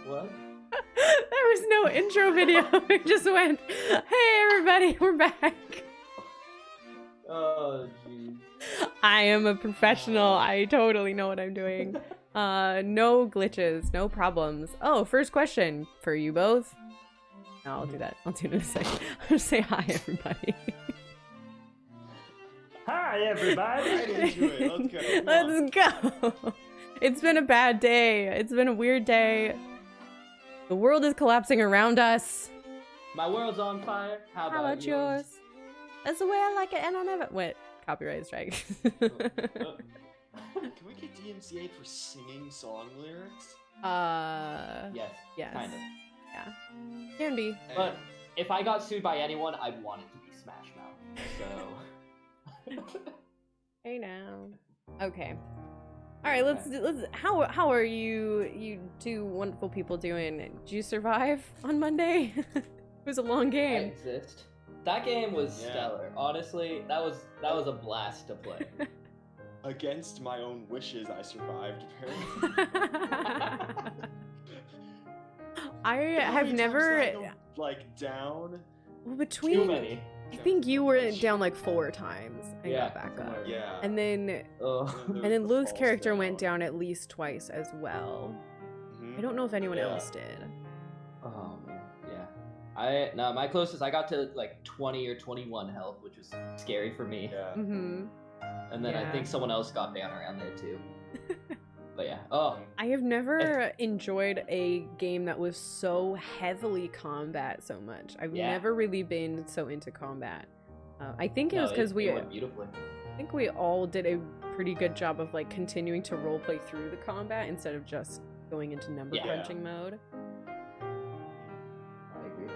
What? There was no intro video. It just went, hey everybody, we're back. Oh, jeez. I am a professional. I totally know what I'm doing. No glitches, no problems. Oh, first question for you both. No, I'll do that. I'll do it in a second. I'll just say hi, everybody. Hi, everybody. Right into it. Let's go. Let's go. It's been a bad day. It's been a weird day. The world is collapsing around us. My world's on fire. How How about yours? That's the way I like it, and I'll never. Wait, copyright strike. Can we get DMCA for singing song lyrics? Yes. Yes. Kind of. Yeah. Can be. But if I got sued by anyone, I'd want it to be Smash Mouth. So. Hey now. Okay. All right. Let's. How are you two wonderful people doing? Did you survive on Monday? It was a long I game. exist. That game was stellar. Honestly, that was a blast to play. Against my own wishes, I survived. Apparently. I How have many never. times did I go, like down. Well, Too between. many. I think you were down like 4 times and got back up. Yeah. And then Oh. And then Luke's character went down at least twice as well. Mhm. I don't know if anyone Yeah. else did. Oh man, yeah. My closest, I got to like 20 or 21 health, which was scary for me. Yeah. Mm-hmm. And then I Yeah. think someone else got down around there too. But yeah. Oh. I have never enjoyed a game that was so heavily combat so much. I've Yeah. never really been so into combat. I think it was because it went beautifully. I think we all did a pretty good job of like continuing to roleplay through the combat instead of just going into number crunching mode. I agree.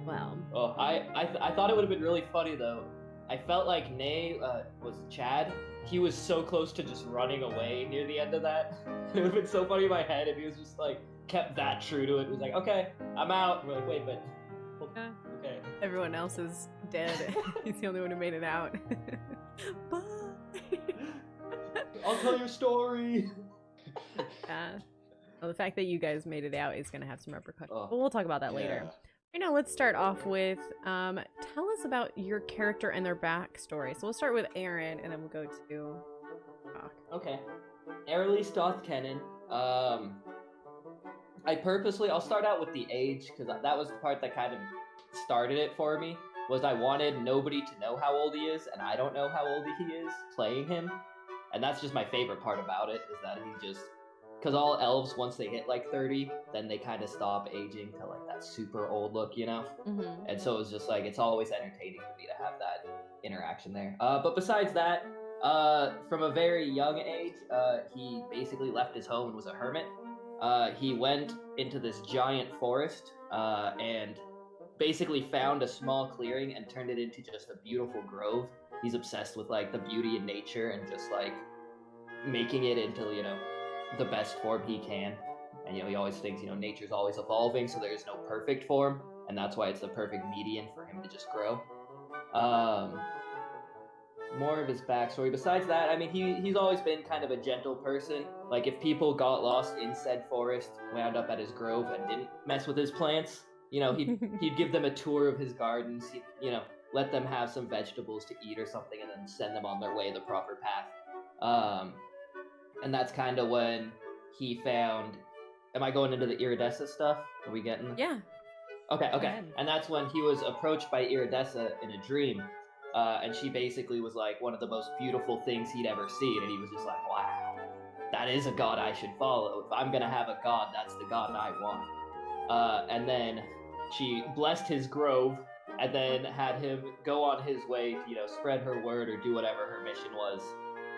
Well. Oh, I thought it would have been really funny though. I felt like Nay was Chad. He was so close to just running away near the end of that. It would have been so funny in my head if he was just like kept that true to it. It was like, okay, I'm out. We're like, wait, but okay. Everyone else is dead. He's the only one who made it out. Bye. I'll tell your story. Well, the fact that you guys made it out is going to have some repercussions. Oh. But we'll talk about that later. Right now, let's start off with tell us about your character and their backstory. So we'll start with Aaron, and then we'll go to Doc. Okay. Airly Stoth Kennen. I'll start out with the age, because that was the part that kind of started it for me, was I wanted nobody to know how old he is, and I don't know how old he is playing him. And that's just my favorite part about it, is that he just... Because all elves, once they hit like 30, then they kind of stop aging to like that super old look, you know? Mm-hmm. And so it's just like, it's always entertaining for me to have that interaction there. But besides that, from a very young age, he basically left his home and was a hermit. He went into this giant forest and basically found a small clearing and turned it into just a beautiful grove. He's obsessed with like the beauty in nature and just like making it into, you know, the best form he can. And, you know, he always thinks, you know, nature's always evolving, so there is no perfect form, and that's why it's the perfect median for him to just grow. More of his backstory. Besides that, I mean, he's always been kind of a gentle person. Like, if people got lost in said forest, wound up at his grove, and didn't mess with his plants, you know, he'd give them a tour of his gardens, you know, let them have some vegetables to eat or something, and then send them on their way the proper path. And that's kind of when he found... Am I going into the Iridessa stuff? Are we getting... Yeah. Okay. And that's when he was approached by Iridessa in a dream. And she basically was like one of the most beautiful things he'd ever seen. And he was just like, wow, that is a god I should follow. If I'm going to have a god, that's the god I want. And then she blessed his grove and then had him go on his way to, you know, spread her word or do whatever her mission was.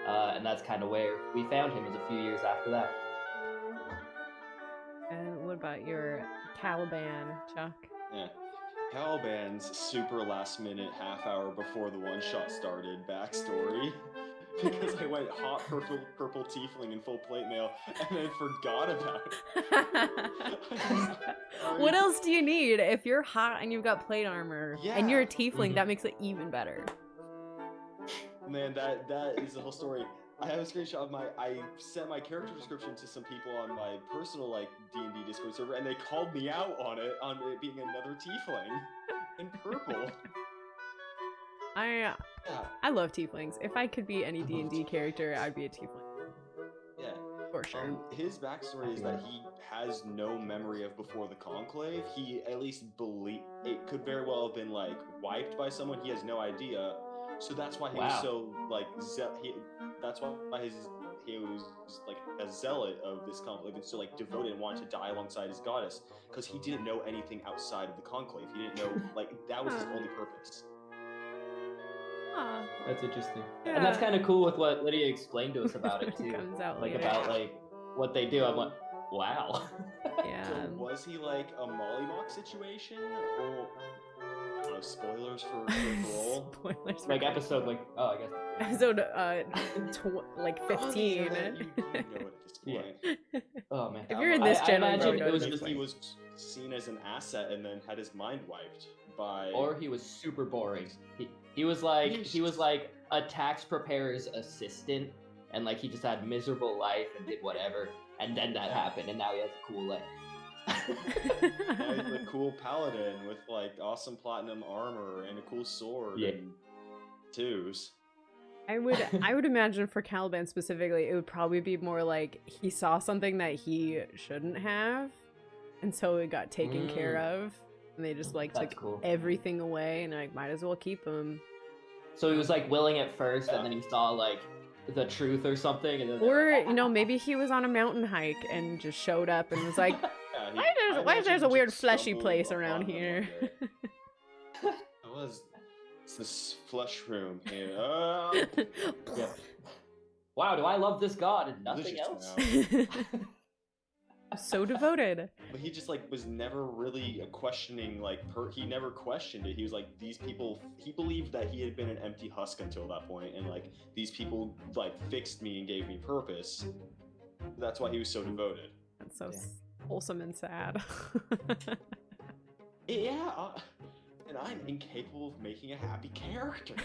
And that's kind of where we found him, was a few years after that. And what about your Caliban, Chuck? Yeah. Caliban's super last minute, half hour before the one shot started backstory because I went hot purple tiefling in full plate mail and then forgot about it. What else do you need? If you're hot and you've got plate armor and you're a Yeah. tiefling, that makes it even better. Man, that is the whole story. I have a screenshot of I sent my character description to some people on my personal like D&D Discord server, and they called me out on it being another tiefling in purple. I Yeah, love tieflings. If I could be any D&D character, I'd be a tiefling. yeah. For sure. His backstory is that he has no memory of before the Conclave. He at least it could very well have been like wiped by someone. He has no idea. So that's why he was so like that's why he was like a zealot of this conclave and so like devoted and wanted to die alongside his goddess because he didn't know anything outside of the conclave. He didn't know like that was his only purpose. That's interesting. Yeah. And that's kind of cool with what Lydia explained to us about it too. Comes out like later. about like what they do. I'm like, wow. Yeah. So was he like a mollymawk situation or spoilers for the role? Spoilers. Like episode like I guess Episode like 15. Oh, yeah, you know it at this point. Oh man. If you're in this channel, I you imagine know it was this just He like, was seen as an asset and then had his mind wiped by. or he was super boring. He was like a tax preparer's assistant, and like he just had miserable life and did whatever, and then that happened, and now he has a cool life. Now he's a cool paladin with like awesome platinum armor and a cool sword and twos. I would imagine for Caliban specifically, it would probably be more like he saw something that he shouldn't have, and so it got taken care of, and they just like That's took cool. everything away, and like might as well keep him. So he was like willing at first, and then he saw like the truth or something, and then Or maybe he was on a mountain hike and just showed up and was like, Yeah, why is there's a weird just fleshy stumbled place around upon them here? one day. It's this flesh room here. Yeah. Wow, do I love this god and nothing Delicious else? now. So devoted. But he just like was never really questioning he never questioned it. He was like these people. He believed that he had been an empty husk until that point, and like these people like fixed me and gave me purpose. That's why he was so devoted. That's so wholesome and sad. Yeah, and I'm incapable of making a happy character.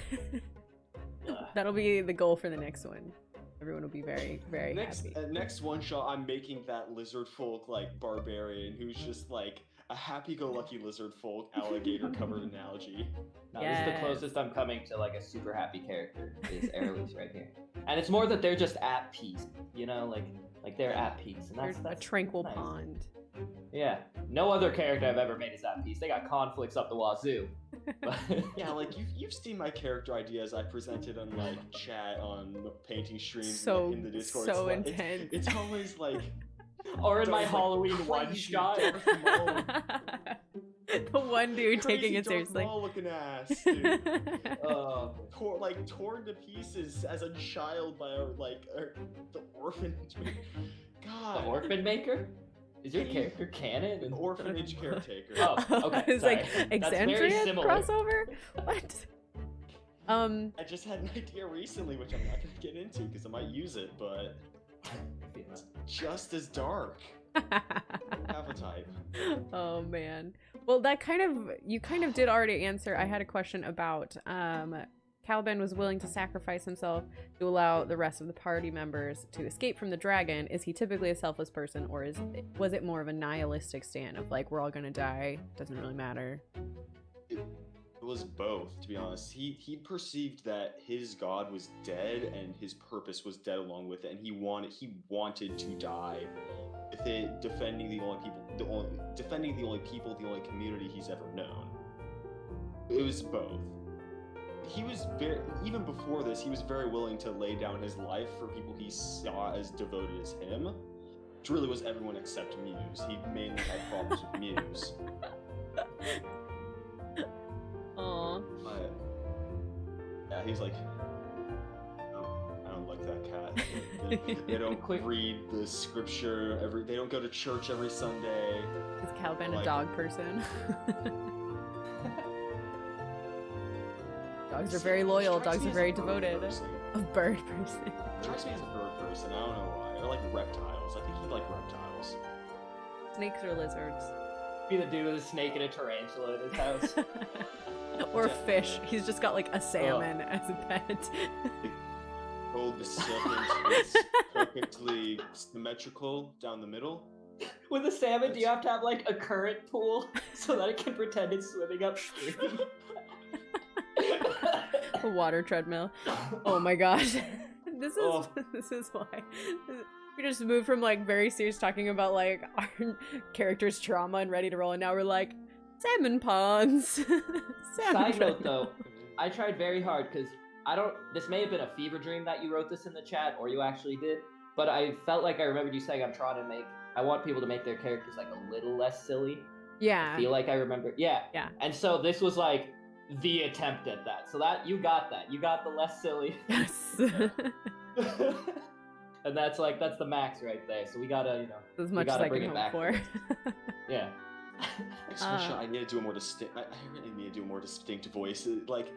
That'll be the goal for the next one. Everyone will be very, very happy. Next one shot, I'm making that lizard folk like barbarian who's just like a happy-go-lucky lizard folk alligator covered analogy. No, this is the closest I'm coming to like a super happy character is Airleaf right here. And it's more that they're just at peace, like they're at peace. And that's a tranquil nice. pond. Yeah. No other character I've ever made is at peace. They got conflicts up the wazoo. But Yeah, like you've seen my character ideas I presented on like chat on the painting streams So in the Discord. so It's like- intense. It's always like or in my Darth, like, Halloween one crazy shot. Darth Maul, The one dude taking crazy it seriously. Darth Maul looking ass, dude. Oh. torn to pieces as a child by the orphan. God, The orphan maker? Is your character canon? an orphanage caretaker. Oh, okay. It's sorry. like That's very Exandria similar. crossover? What? I just had an idea recently, which I'm not gonna get into because I might use it, but it's just as dark. Have a type. Oh man. Well, you kind of did already answer. I had a question about Caliban was willing to sacrifice himself to allow the rest of the party members to escape from the dragon. Is he typically a selfless person, or was it more of a nihilistic stand of like, we're all gonna die, doesn't really matter? It was both, to be honest. He perceived that his god was dead and his purpose was dead along with it, and he wanted to die with it, defending the only community he's ever known. It was both. He was even before this, he was very willing to lay down his life for people he saw as devoted as him, which really was everyone except Muse. He mainly had problems with Muse. Aww. But yeah, he's like, I don't like that cat. They don't read the scripture they don't go to church every Sunday. Is Caliban a Like- dog person? Dogs are very loyal. Dogs are very devoted. A bird person. He strikes me as a bird person. I don't know why. Or like reptiles. I think he'd like reptiles. Snakes or lizards? Be the dude with a snake and a tarantula in his house. Or fish. He's just got like a salmon as a pet. Hold the serpent. It's perfectly symmetrical down the middle. With a salmon, do you have to have like a current pool so that it can pretend it's swimming upstream? A water treadmill. Oh my gosh. This is why. We just moved from like very serious talking about like our character's trauma and Ready to Roll, and now we're like salmon ponds. Side note though, I tried very hard because this may have been a fever dream that you wrote this in the chat or you actually did, but I felt like I remembered you saying I want people to make their characters like a little less silly. Yeah. I feel like I remember. Yeah. Yeah. And so this was like the attempt at that. So that you got the less silly. Yes. And that's the max right there. So we gotta, as much as I bring can it hope back for. Yeah. I need to do a more distinct. I really need to do a more distinct voice. Like,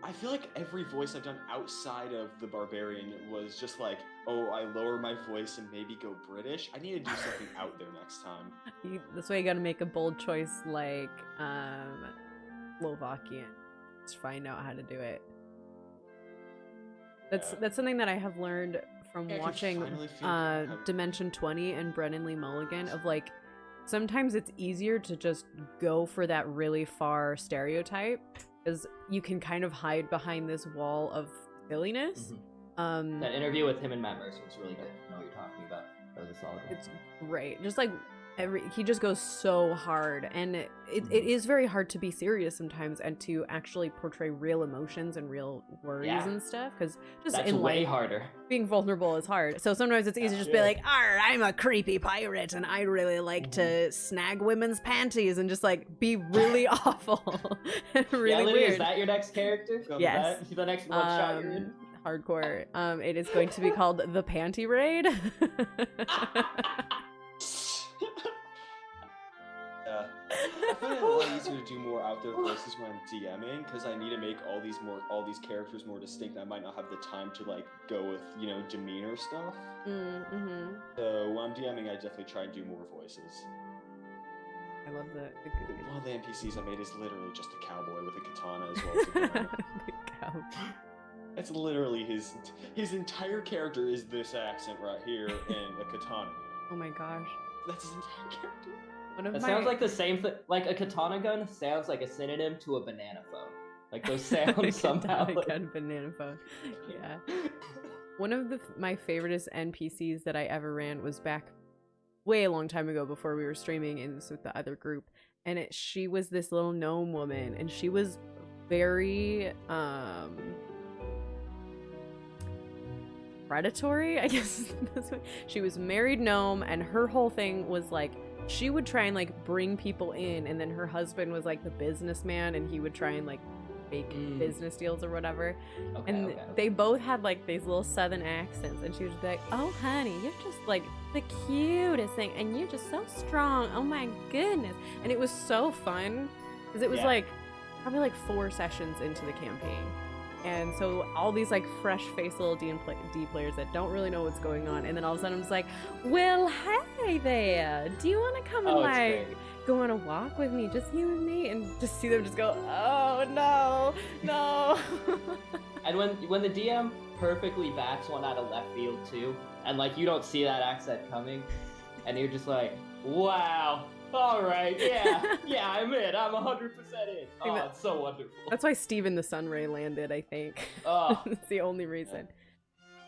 I feel like every voice I've done outside of the Barbarian was just like, oh, I lower my voice and maybe go British. I need to do something out there next time. That's why you gotta make a bold choice like Slovakian. Just find out how to do it. That's something that I have learned from watching Dimension 20 and Brennan Lee Mulligan, of like, sometimes it's easier to just go for that really far stereotype because you can kind of hide behind this wall of silliness. Mm-hmm. That interview with him and Matt Mercer was really good. I know what you're talking about. That was a solid one. It's great. Just like he just goes so hard, and it is very hard to be serious sometimes and to actually portray real emotions and real worries and stuff, because just that's in way life, harder. Being vulnerable is hard. So sometimes it's easy to just be like, I'm a creepy pirate and I really like to snag women's panties and just like be really awful and really weird. Is that your next character? Yes. Is that the next one shot you're in? Hardcore. It is going to be called the Panty Raid. I find it a lot easier to do more out there voices when I'm DMing, because I need to make all these characters more distinct. I might not have the time to like go with demeanor stuff. Mm-hmm. So when I'm DMing, I definitely try and do more voices. I love the one of the NPCs I made is literally just a cowboy with a katana as well. The cowboy. It's literally his entire character is this accent right here and a katana. Oh my gosh. That's his entire character. Sounds like the same thing. Like a katana gun sounds like a synonym to a banana phone. Like those sounds somehow. Like a banana phone. Yeah. One of my favoriteest NPCs that I ever ran was back way a long time ago before we were streaming, and this with the other group. And she was this little gnome woman, and she was very predatory, I guess. She was married gnome, and her whole thing was like, she would try and like bring people in, and then her husband was like the businessman, and he would try and like make business deals or whatever. They both had like these little southern accents, and she would be like, oh honey, you're just like the cutest thing, and you're just so strong, oh my goodness. And it was so fun because it was like probably like 4 sessions into the campaign. And so all these like fresh-faced little D players that don't really know what's going on, and then all of a sudden I'm just like, well, hey there, do you want to come and go on a walk with me, just you and me? And just see them just go, oh no. And when the DM perfectly backs one out of left field too, and like you don't see that accent coming, and you're just like, wow. All right, yeah, I'm in. I'm 100% in. Oh, it's so wonderful. That's why Steven the Sunray landed, I think. Oh. That's the only reason.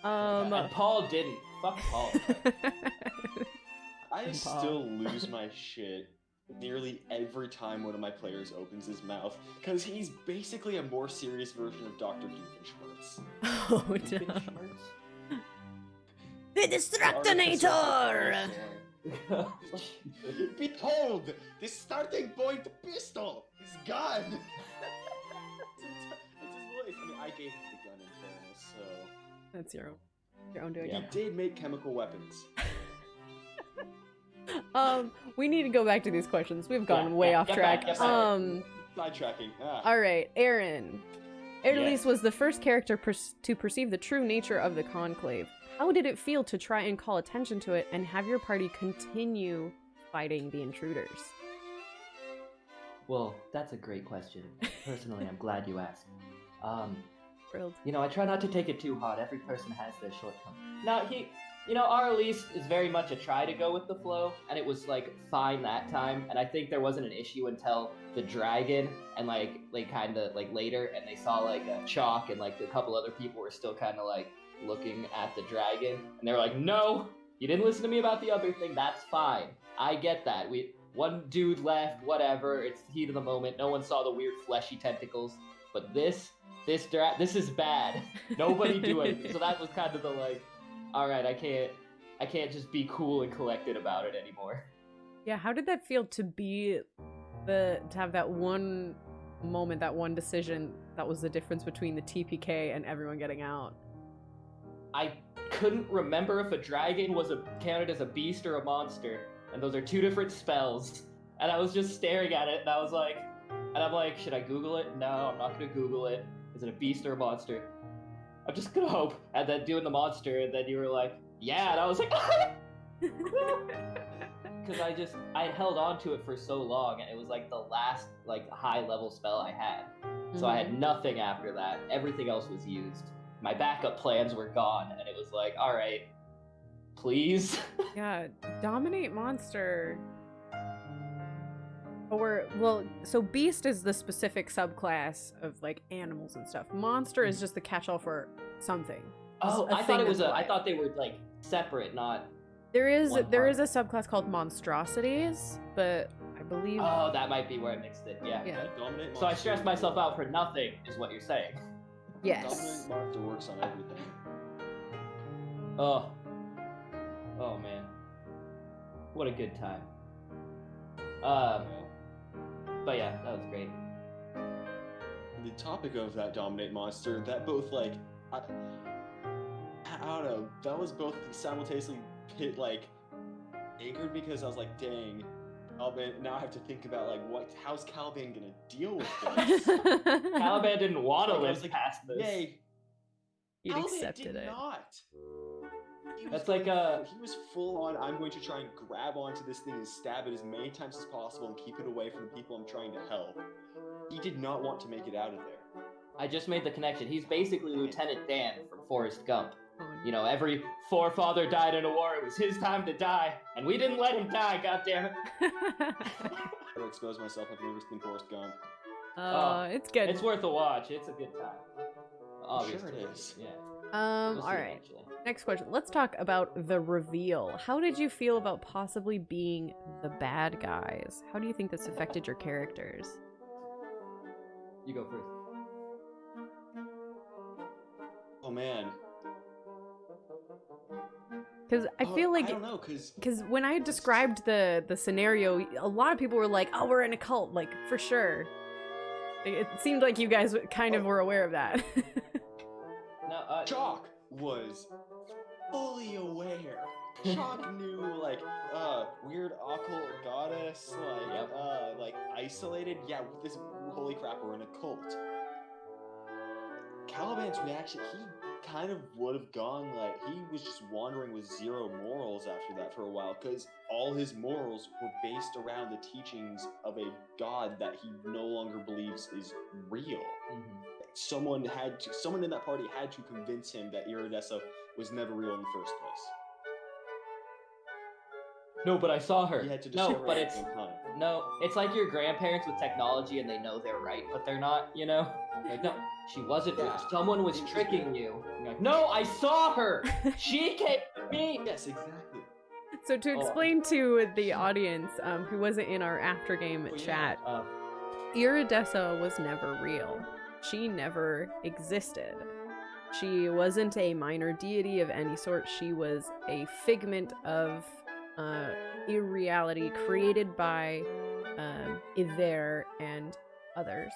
And Paul didn't. Fuck Paul. I still lose my shit nearly every time one of my players opens his mouth, because he's basically a more serious version of Dr. Doofenshmirtz. Oh, no. The Destructinator! Behold, the starting point pistol is gone. It's his voice. I mean, I gave him the gun in fairness, so that's your own doing. He did make chemical weapons. We need to go back to these questions. We've gone way off track. Sidetracking. All right, Aaron. Aerlis was the first character to perceive the true nature of the Conclave. How did it feel to try and call attention to it and have your party continue fighting the intruders? Well, that's a great question. Personally, I'm glad you asked. Thrilled. You know, I try not to take it too hard. Every person has their shortcomings. Now, our Elise is very much a try to go with the flow, and it was, like, fine that time, and I think there wasn't an issue until the dragon, and, like kind of, like, later, and they saw, like, a Chalk, and, like, a couple other people were still kind of, like, looking at the dragon, and they were like, no, you didn't listen to me about the other thing, that's fine. I get that. One dude left, whatever, it's the heat of the moment, no one saw the weird fleshy tentacles, but this is bad. Nobody do it. So that was kind of the, like, all right, I can't just be cool and collected about it anymore. Yeah, how did that feel to have that one moment, that one decision that was the difference between the TPK and everyone getting out? I couldn't remember if a dragon was counted as a beast or a monster, and those are two different spells. And I was just staring at it, and I'm like, should I Google it? No, I'm not gonna Google it. Is it a beast or a monster? I'm just gonna hope. And then doing the monster, and then you were like, yeah, and I was like, because I held on to it for so long, and it was like the last like high level spell I had. So I had nothing after that. Everything else was used. My backup plans were gone, and it was like, all right, please. Yeah, dominate monster. So beast is the specific subclass of like animals and stuff. Monster is just the catch-all for something. Oh, I thought they were like separate, not. There is a subclass called monstrosities, but I believe. Oh, that might be where I mixed it. Yeah. Dominate So I stressed myself out for nothing, is what you're saying. Yes. Dominate monster works on everything. Oh man, what a good time. But yeah, that was great. The topic of that dominate monster, that both like, I don't know, that was both simultaneously angered because I was like, dang, now I have to think about like how's Caliban gonna deal with this? Caliban didn't want to live past this. Yay. You'd Caliban accepted did it. Not. That's like he was full on, I'm going to try and grab onto this thing and stab it as many times as possible and keep it away from the people I'm trying to help. He did not want to make it out of there. I just made the connection. He's basically Lieutenant Dan from Forrest Gump. Oh, You know, every forefather died in a war. It was his time to die, and we didn't let him die. God damn it! I expose myself. I've never seen Forrest Gump. It's good. It's worth a watch. It's a good time. Obviously. Sure it is. Yeah. All right. Next question. Let's talk about the reveal. How did you feel about possibly being the bad guys? How do you think this affected your characters? You go first. Oh man. Because I feel like I don't know, because when I described the scenario, a lot of people were like, "Oh, we're in a cult," like for sure. It seemed like you guys kind of were aware of that. No, Chalk was fully aware. Chalk knew like weird occult goddess, like isolated. Yeah, this holy crap, we're in a cult. Caliban's reaction, he kind of would have gone like he was just wandering with zero morals after that for a while, because all his morals were based around the teachings of a god that he no longer believes is real. Mm-hmm. Someone in that party had to convince him that Iridessa was never real in the first place. No, but I saw her. He had to No, discover but it at it's the same time. no. It's like your grandparents with technology, and they know they're right, but they're not. You know, like no, she wasn't. Yeah. Someone was tricking you. You're like, no, I saw her. She came to me. Yes, exactly. So to explain to the audience who wasn't in our after game chat, Iridessa was never real. She never existed. She wasn't a minor deity of any sort. She was a figment of irreality created by Iver and others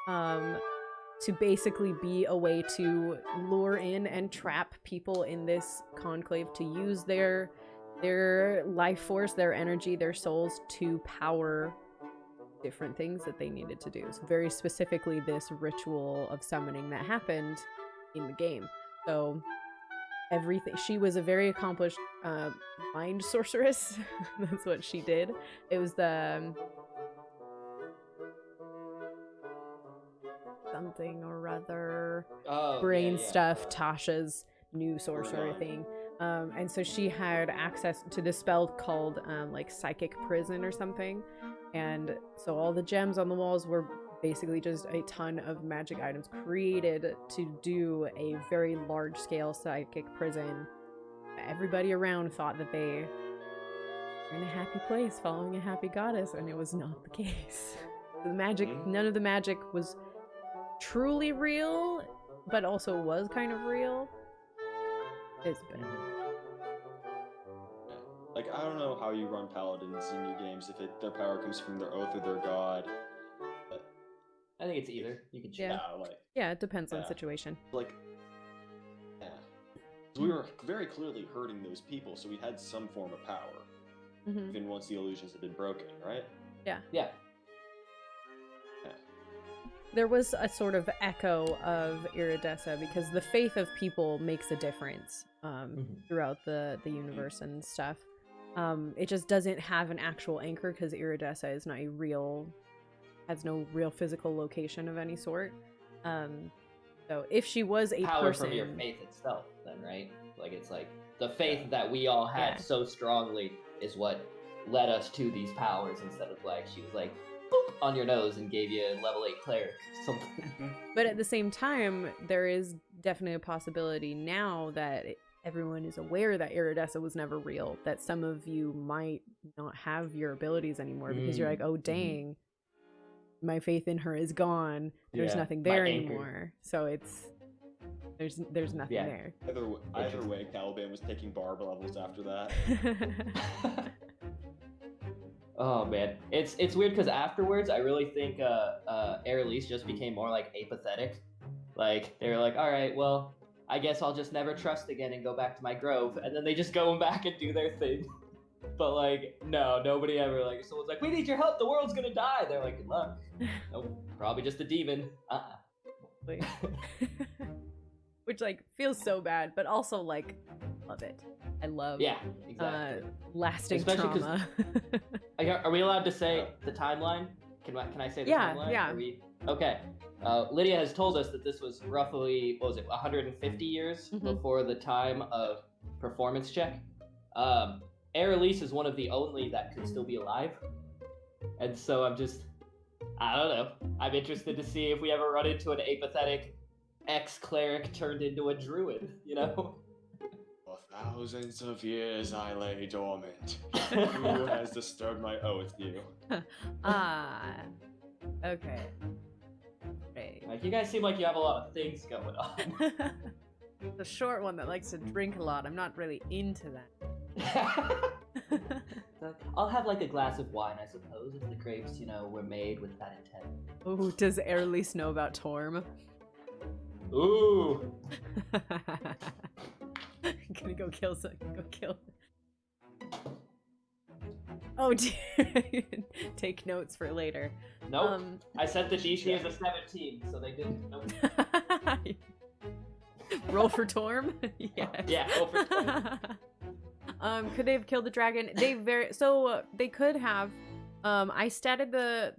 to basically be a way to lure in and trap people in this conclave, to use their life force, their energy, their souls to power different things that they needed to do. So very specifically this ritual of summoning that happened in the game. So everything, she was a very accomplished mind sorceress. That's what she did. It was the something or other brain stuff, Tasha's new sorcerer thing. And so she had access to this spell called like psychic prison or something. And so all the gems on the walls were basically just a ton of magic items created to do a very large scale psychic prison. Everybody around thought that they were in a happy place following a happy goddess, and it was not the case. The magic, none of the magic was truly real, but also was kind of real. It's been like, I don't know how you run paladins in your games, if their power comes from their oath or their god. I think it's either. You can choose. Yeah, it depends on the situation. Like, yeah. We were very clearly hurting those people, so we had some form of power. Even once the illusions had been broken, right? Yeah. Yeah. There was a sort of echo of Iridessa because the faith of people makes a difference throughout the universe and stuff. It just doesn't have an actual anchor because Iridessa is not a real, has no real physical location of any sort. So if she was a power person, from your faith itself, then, right? Like, it's like the faith that we all had so strongly is what led us to these powers, instead of like she was like boop on your nose and gave you a level 8 cleric or something. But at the same time, there is definitely a possibility now that everyone is aware that Iridessa was never real, that some of you might not have your abilities anymore because you're like, oh dang, my faith in her is gone. There's nothing there anymore. So it's there's nothing there. Either way, Caliban was taking barb levels after that. Oh man, it's weird because afterwards I really think Airlise just became more like apathetic. Like they were like, all right, well, I guess I'll just never trust again and go back to my grove, and then they just go back and do their thing. But like, no, nobody ever like. Someone's like, we need your help. The world's gonna die. They're like, good luck. Nope, probably just a demon. Which like feels so bad, but also like love it. I love exactly. Lasting especially trauma. Are we allowed to say the timeline? Can I say the timeline? Yeah. Okay. Lydia has told us that this was roughly, 150 years before the time of performance check. Airlise is one of the only that could still be alive. And so I don't know. I'm interested to see if we ever run into an apathetic ex-cleric turned into a druid, you know? For thousands of years I lay dormant. Who has disturbed my oath, you? Okay. Great. Like, you guys seem like you have a lot of things going on. The short one that likes to drink a lot. I'm not really into that. I'll have like a glass of wine, I suppose, if the grapes, were made with that intent. Ooh, does Airlise know about Torm? Ooh. Gonna go kill. Oh dear. Take notes for later. Nope. I set the DC as a 17, so they didn't. Nope. Roll for Torm? Yes. Yeah, roll for Torm. Could they have killed the dragon? They could have. I statted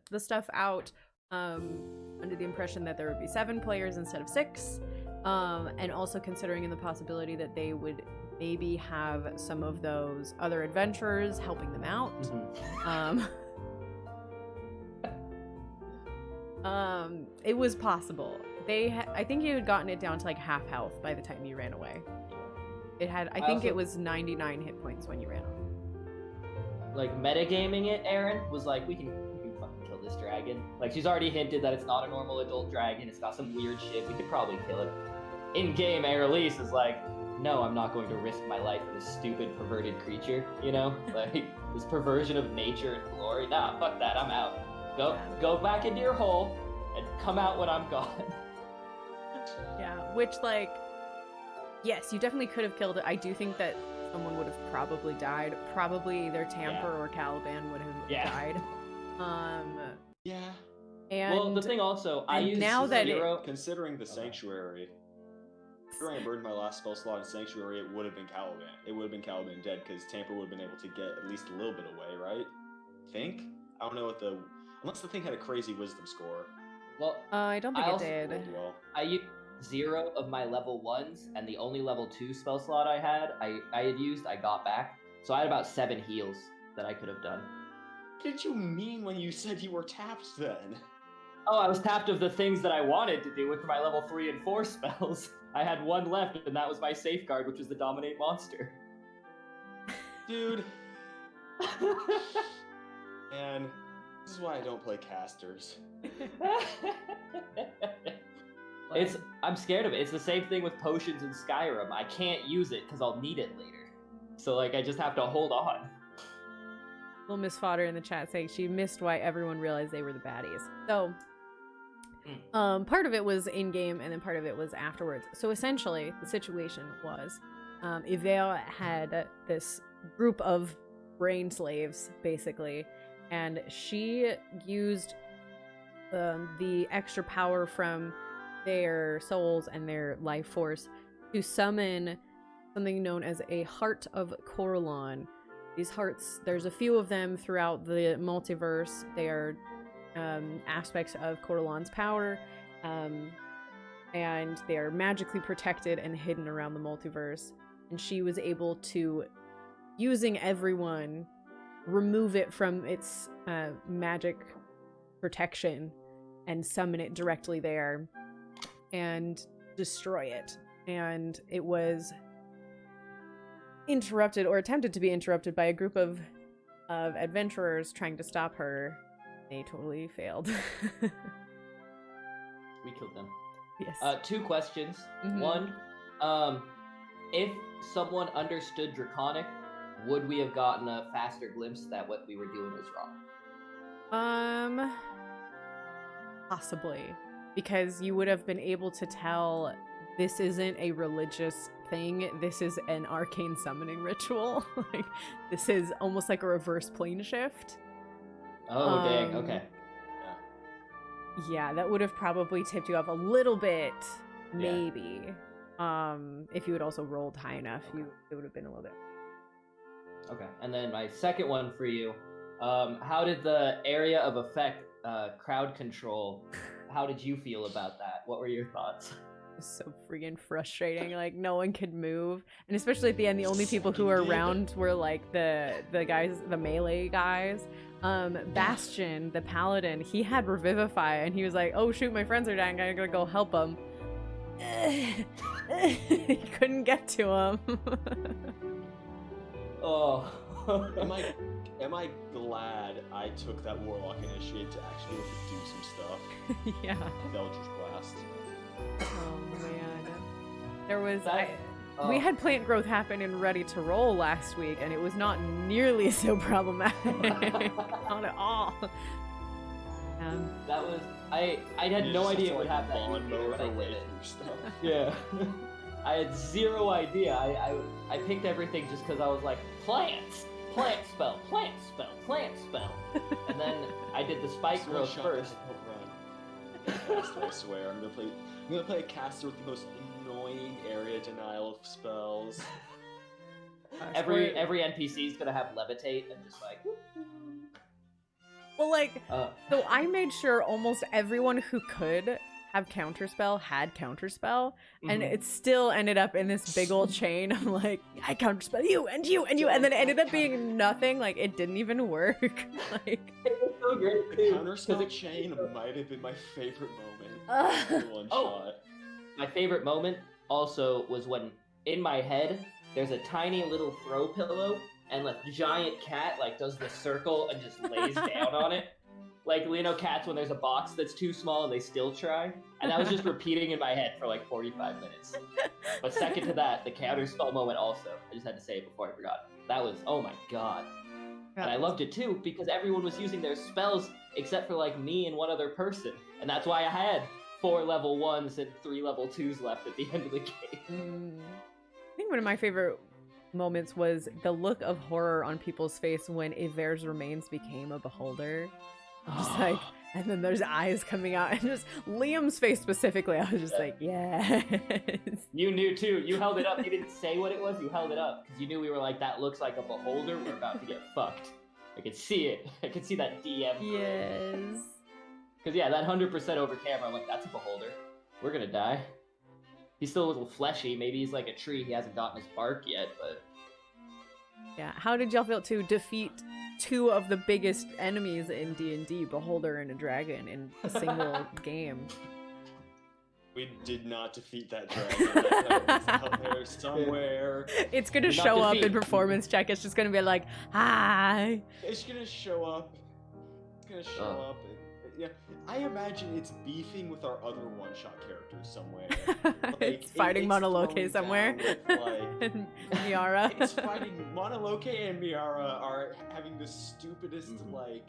the stuff out under the impression that there would be 7 players instead of 6, and also considering in the possibility that they would maybe have some of those other adventurers helping them out. It was possible. I think you had gotten it down to like half health by the time you ran away. I think it was 99 hit points when you ran off. Like metagaming it, Aaron was like, we can fucking kill this dragon. Like she's already hinted that it's not a normal adult dragon. It's got some weird shit. We could probably kill it. In game, Airlise is like, no, I'm not going to risk my life for this stupid perverted creature. Like this perversion of nature and glory. Nah, fuck that. I'm out. Go back into your hole and come out when I'm gone. Yeah, which like. Yes, you definitely could have killed it. I do think that someone would have probably died. Probably either Tamper or Caliban would have died. Yeah. And well, the thing also, I and used now that it- zero. Considering the Sanctuary, considering I burned my last spell slot in Sanctuary, it would have been Caliban. It would have been Caliban dead because Tamper would have been able to get at least a little bit away, right? Think? I don't know what the... Unless the thing had a crazy wisdom score. Well, I don't think I it also did. Rolled well. I used 0 of my level 1s, and the only level 2 spell slot I had I got back. So I had about 7 heals that I could have done. What did you mean when you said you were tapped then? Oh, I was tapped of the things that I wanted to do, which were my level 3 and 4 spells. I had 1 left, and that was my safeguard, which was the Dominate Monster. Dude. Man, this is why I don't play casters. I'm scared of it. It's the same thing with potions in Skyrim. I can't use it because I'll need it later. So like I just have to hold on. Little Miss Fodder in the chat saying she missed why everyone realized they were the baddies. So part of it was in game and then part of it was afterwards. So essentially the situation was Yvael had this group of brain slaves basically, and she used the extra power from their souls and their life force to summon something known as a Heart of Corellon. These hearts, there's a few of them throughout the multiverse. They are aspects of Corellon's power, and they are magically protected and hidden around the multiverse. And she was able to, using everyone, remove it from its magic protection and summon it directly there and destroy it. And it was interrupted, or attempted to be interrupted, by a group of adventurers trying to stop her. They totally failed. We killed them. Yes. 2 questions. Mhm. One, if someone understood Draconic, would we have gotten a faster glimpse that what we were doing was wrong? Possibly. Because you would have been able to tell this isn't a religious thing, this is an arcane summoning ritual. Like, this is almost like a reverse plane shift. Oh, dang, okay. Yeah, that would have probably tipped you off a little bit, maybe. If you had also rolled high enough, it would have been a little bit. Okay, and then my second one for you, how did the area of effect, crowd control, how did you feel about that? What were your thoughts? It was so freaking frustrating. Like, no one could move, and especially at the end, the only people who were around were like the guys, the melee guys. Bastion, the paladin, he had Revivify, and he was like, "Oh shoot, my friends are dying. I gotta go help them." He couldn't get to him. Oh. Am I glad I took that Warlock Initiate to actually be able to do some stuff? Yeah. Eldritch Blast. Oh man. There was Oh. we had plant growth happen in Ready to Roll last week, and it was not nearly so problematic. Not at all. That was I had no idea it would have that lawn either mower when I away did it. from stuff. Yeah. I had 0 idea. I picked everything just because I was like, plants! Plant spell, plant spell, plant spell. And then I did the spike growth Shot first. that, don't run. Caster, I swear. I'm gonna play a caster with the most annoying area denial of spells. Every NPC is gonna have levitate and just like. Well, like, so I made sure almost everyone who could have counterspell had counterspell, and it still ended up in this big old chain. I'm like, I counterspell you and you and you, and then it ended up being nothing. Like, it didn't even work. Like, it was so great The too. counterspell chain might have been my favorite moment. In one shot. My favorite moment also was when in my head there's a tiny little throw pillow and a giant cat like does the circle and just lays down on it. Like, you know, cats when there's a box that's too small and they still try. And that was just repeating in my head for like 45 minutes. But second to that, the counterspell moment also. I just had to say it before I forgot. That was, oh my god. And I loved it too because everyone was using their spells except for like me and one other person. And that's why I had 4 level 1s and 3 level 2s left at the end of the game. I think one of my favorite moments was the look of horror on people's face when Iver's remains became a beholder. I'm just like, And then there's eyes coming out, and just Liam's face specifically, I was just like, yes. You knew too. You held it up. You didn't say what it was. You held it up because you knew we were like, that looks like a beholder. We're about to get fucked. I could see it. I could see that DM. Yes. Because yeah, that 100% over camera, I'm like, that's a beholder. We're gonna die. He's still a little fleshy. Maybe he's like a tree. He hasn't gotten his bark yet, but... Yeah, how did y'all feel to defeat two of the biggest enemies in D&D, Beholder and a Dragon, in a single game? We did not defeat that dragon. It's out there somewhere. It's gonna show up in performance check. It's just gonna be like, hi. It's gonna show up. It's gonna show up. Yeah, I imagine it's beefing with our other one-shot characters somewhere. Like, it's fighting Monoloke somewhere. With, like, and Miara. It's fighting Monoloke and Miara are having the stupidest like.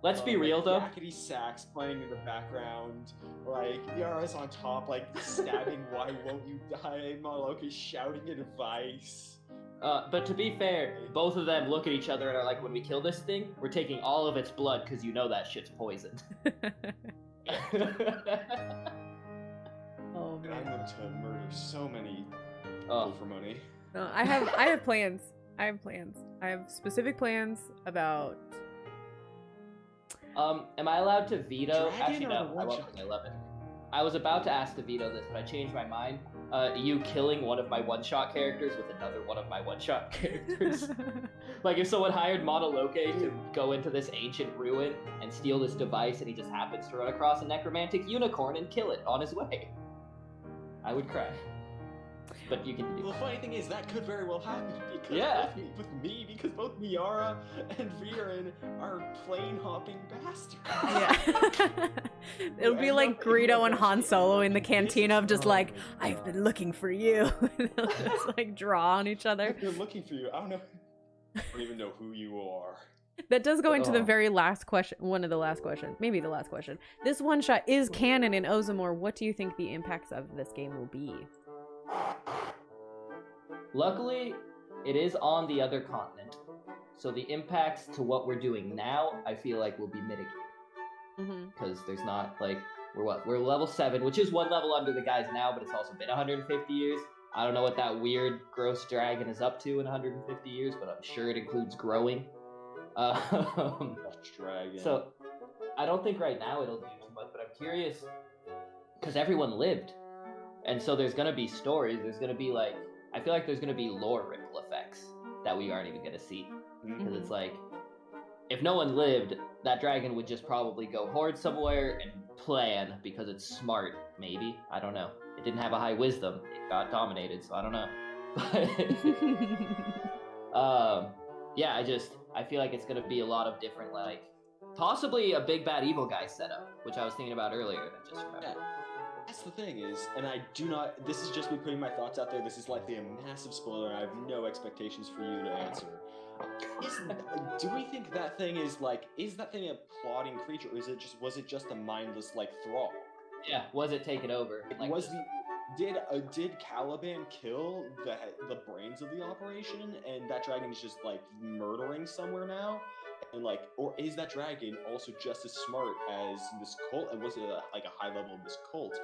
Let's be real though. Yakety sax playing in the background. Like Miara's on top, like stabbing. Why won't you die? Monoloke shouting advice. But to be fair, both of them look at each other and are like, when we kill this thing, we're taking all of its blood because you know that shit's poisoned. Oh man. I'm going to murder so many people for money. No, I have plans. I have specific plans about... Am I allowed to veto? Dragon Actually, or no, the I won't. I love it. I was about to ask to veto this, but I changed my mind. You killing one of my one-shot characters with another one of my one-shot characters. Like, if someone hired Monoloke to go into this ancient ruin and steal this device, and he just happens to run across a necromantic unicorn and kill it on his way, I would cry. But you can do Well, the funny thing is, that could very well happen because with me, because both Miara and Viren are plane-hopping bastards. Yeah. It'll be like Greedo and Han Solo in the cantina of just like, I've been looking for you. And they'll just like draw on each other. They're looking for you. I don't know. I don't even know who you are. That does go into the very last question, one of the last questions, maybe the last question. This one shot is canon in Ozamor. What do you think the impacts of this game will be? Luckily, it is on the other continent, so the impacts to what we're doing now, I feel like, will be mitigated. Because there's not, like, we're level 7, which is one level under the guys now, but it's also been 150 years. I don't know what that weird, gross dragon is up to in 150 years, but I'm sure it includes growing. Dragon. So, I don't think right now it'll do too much, but I'm curious, because everyone lived. And so there's going to be stories, there's going to be, like, I feel like there's going to be lore ripple effects that we aren't even going to see. Because it's like, if no one lived, that dragon would just probably go hoard somewhere and plan because it's smart, maybe. I don't know. It didn't have a high wisdom. It got dominated, so I don't know. But, yeah, I feel like it's going to be a lot of different, like, possibly a big bad evil guy setup, which I was thinking about earlier, and I just remembered. Yeah. That's the thing is, and I do not, this is just me putting my thoughts out there, this is likely a massive spoiler, and I have no expectations for you to answer. Do we think that thing is that thing a plotting creature, or was it just a mindless, like, thrall? Yeah, was it taken over? Like, did Caliban kill the brains of the operation, and that dragon is just, like, murdering somewhere now? And like, or is that dragon also just as smart as this cult? And was it like a high level of this cult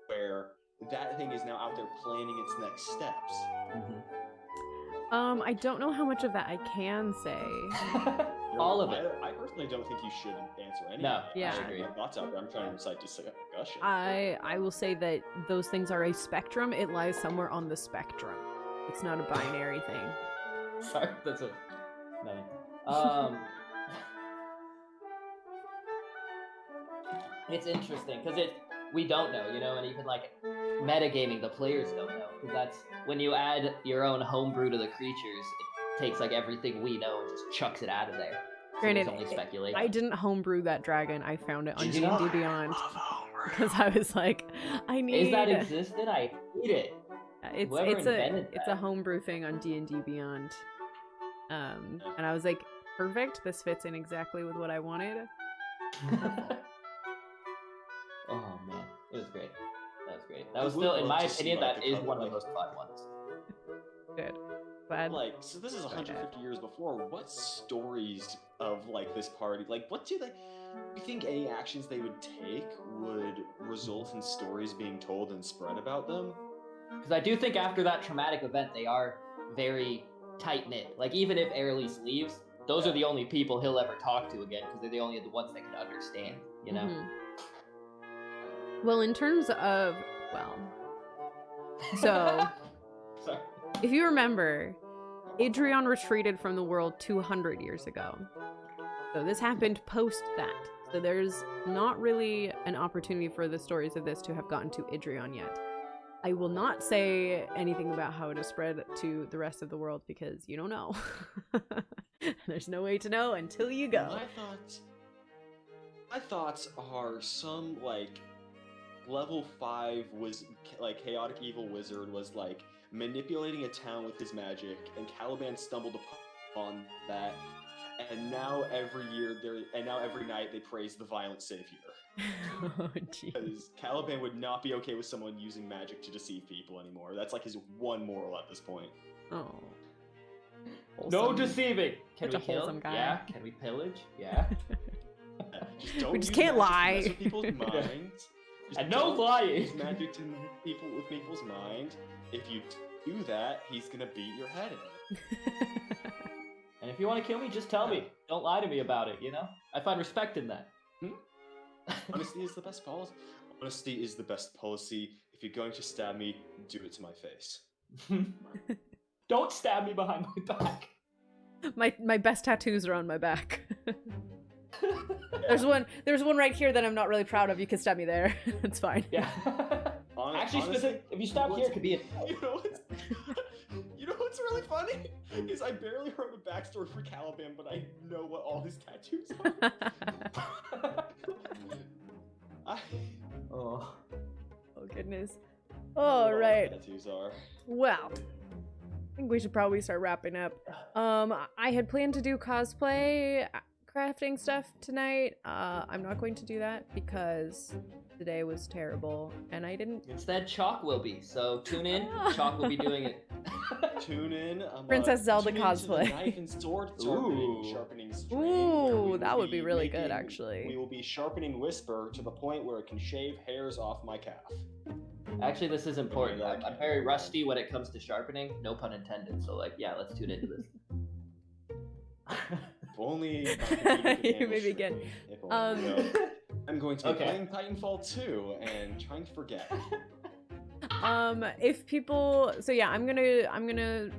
where that thing is now out there planning its next steps? I don't know how much of that I can say. All of it. I personally don't think you should answer any. No, yeah. I agree. My thoughts out there. I'm trying to recite just like a discussion. I will say that those things are a spectrum. It lies somewhere on the spectrum. It's not a binary thing. Sorry, that's a nothing. It's interesting because we don't know, you know, and even like metagaming, the players don't know, because that's when you add your own homebrew to the creatures, it takes like everything we know and just chucks it out of there. So Granted, only speculation. I didn't homebrew that dragon. I found it on D&D Beyond because I was like, I need. Is that existed? I hate it. It's a homebrew thing on D&D Beyond, and I was like, perfect. This fits in exactly with what I wanted. Oh man, it was great. That was great. That was still, in my opinion, that is one of the most fun ones. Good. bad. Like, so this is Go ahead. 150 years before. What stories of like this party? Like, what do they? You think any actions they would take would result in stories being told and spread about them? Because I do think after that traumatic event, they are very tight knit. Like even if Airlease leaves, those are the only people he'll ever talk to again because they're the only ones that can understand. You know. Mhm. Well, in terms of so Sorry. if you remember, Adrian retreated from the world 200 years ago. So this happened post that. So there's not really an opportunity for the stories of this to have gotten to Adrian yet. I will not say anything about how it is spread to the rest of the world because you don't know. There's no way to know until you go. My thoughts are some like level 5 was like chaotic evil wizard was like manipulating a town with his magic, and Caliban stumbled upon that, and now every night they praise the violent savior. Oh, jeez. Because Caliban would not be okay with someone using magic to deceive people anymore. That's like his one moral at this point. Oh. No Wholesome. deceiving. Can Such we a kill? wholesome guy. Yeah. Can we pillage? Yeah. Just don't We just use can't magic to lie. mess with people's minds. Just And no don't lying. Use magic to move people's mind. If you do that, he's gonna beat your head in. And if you want to kill me, just tell me. Don't lie to me about it. You know. I find respect in that. Honesty is the best policy. Honesty is the best policy. If you're going to stab me, do it to my face. Don't stab me behind my back. My best tattoos are on my back. There's one right here that I'm not really proud of. You can stab me there. It's fine. Yeah. Actually, Honestly, if you stab here, it could be a. You know what's really funny? Is I barely heard the backstory for Caliban, but I know what all his tattoos are. Oh. Oh goodness. I know All what right. his tattoos are. Well, I think we should probably start wrapping up. I had planned to do cosplay crafting stuff tonight. I'm not going to do that because today was terrible and I didn't. Instead, Chalk will be. So tune in. Chalk will be doing it. Tune in. Princess Zelda tune into the cosplay. Knife and sword Ooh. sharpening stream. Ooh, We that will would be really making- good, actually. We will be sharpening Whisper to the point where it can shave hairs off my calf. Actually, this is important. I'm very rusty when it comes to sharpening. No pun intended. So, like, yeah, let's tune into this. If only my computer could You handle may begin. streaming. If only. No. I'm going to be Okay. playing Titanfall 2 and trying to forget. If people, so yeah, I'm gonna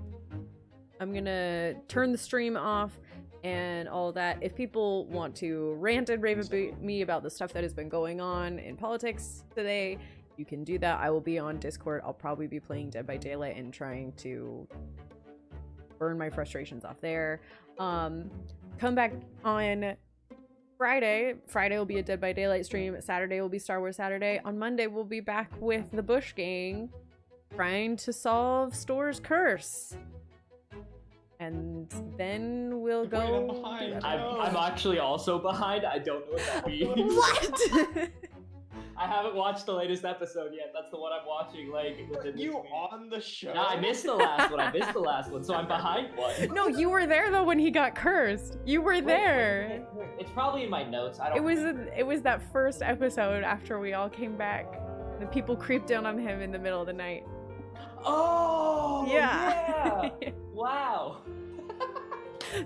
turn the stream off and all that. If people want to rant and rave about me about the stuff that has been going on in politics today, you can do that. I will be on Discord. I'll probably be playing Dead by Daylight and trying to burn my frustrations off there. Come back on Friday. Friday will be a Dead by Daylight stream. Saturday will be Star Wars Saturday. On Monday, we'll be back with the Bush Gang trying to solve Stor's curse. And then we'll Wait, go. I'm behind. I'm actually also behind. I don't know what that means. What? I haven't watched the latest episode yet. That's the one I'm watching. Like, within this You week. on the show? Nah, I missed the last one. So I'm behind one. No, you were there though when he got cursed. You were there. Wait. It's probably in my notes. I don't. It was that first episode after we all came back. The people creeped down on him in the middle of the night. Oh. Yeah. Yeah. Wow.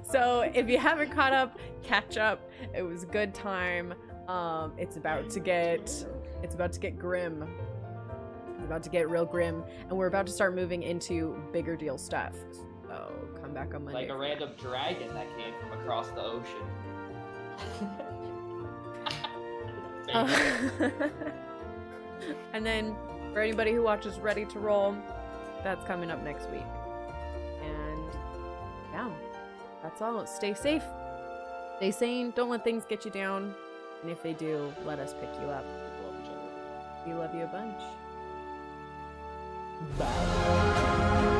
So if you haven't caught up, catch up. It was a good time. It's about to get grim. It's about to get real grim, and we're about to start moving into bigger deal stuff. So come back on Monday. Like a random dragon that came from across the ocean. And then for anybody who watches Ready to Roll, that's coming up next week. And yeah, that's all. Stay safe, stay sane, don't let things get you down, and if they do, let us pick you up. We love you a bunch. Bye.